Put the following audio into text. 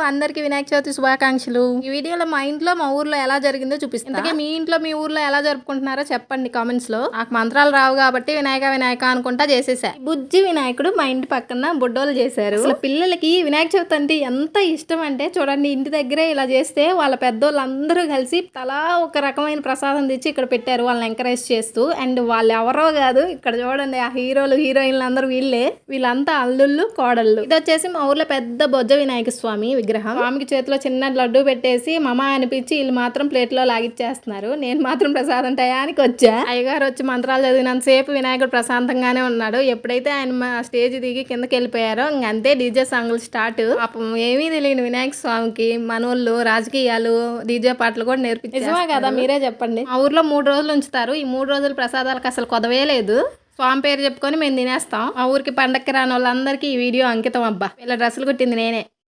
అందరికీ వినాయక చవితి శుభాకాంక్షలు. ఈ వీడియోలో మా ఇంట్లో మా ఊర్లో ఎలా జరిగిందో చూపిస్తాను. ఇంతకీ మీ ఇంట్లో మీ ఊర్లో ఎలా జరుపుకుంటున్నారో చెప్పండి కామెంట్స్ లో. నాకు మంత్రాలు రావు కాబట్టి వినాయక అనుకుంటా చేసేసా. బుజ్జి వినాయకుడు మా ఇంటి పక్కన బుడ్డోలు చేశారు. అసలు పిల్లలకి వినాయక చవితి అంటే ఎంత ఇష్టం అంటే చూడండి, ఇంటి దగ్గరే ఇలా చేస్తే వాళ్ళ పెద్దోళ్ళు అందరూ కలిసి తలా ఒక రకమైన ప్రసాదం తెచ్చి ఇక్కడ పెట్టారు వాళ్ళని ఎంకరేజ్ చేస్తూ. అండ్ వాళ్ళు ఎవరో కాదు, ఇక్కడ చూడండి ఆ హీరోలు హీరోయిన్లు అందరూ వీళ్ళంతా అల్లుళ్ళు కోడళ్ళు. ఇది వచ్చేసి మా ఊర్లో పెద్ద బొజ్జ వినాయక స్వామి విగ్రహం. స్వామికి చేతిలో చిన్న లడ్డు పెట్టేసి మమ అనిపించి వీళ్ళు మాత్రం ప్లేట్లో లాగిచ్చేస్తున్నారు. నేను మాత్రం ప్రసాదం టయానికి వచ్చా. అయ్యగారు వచ్చి మంత్రాలు చదివినంతసేపు వినాయకుడు ప్రశాంతంగానే ఉన్నాడు. ఎప్పుడైతే ఆయన స్టేజ్ దిగి కిందకి వెళ్ళిపోయారో ఇంకంతే డీజే సాంగ్లు స్టార్ట్. పాపం ఏమీ తెలియని వినాయక స్వామికి మనోళ్ళు రాజకీయాలు డీజే పాటలు కూడా నేర్పించారు. నిజమే కదా, మీరే చెప్పండి. మా ఊర్లో 3 రోజులు ఉంచుతారు. ఈ 3 రోజుల ప్రసాదాలకు అసలు కొదవే లేదు. స్వామి పేరు చెప్పుకొని మేము తినేస్తాం. మా ఊరికి పండక్కి రాని వాళ్ళందరికీ ఈ వీడియో అంకితం. అబ్బా, వీళ్ళ డ్రెస్సులు కుట్టింది నేనే.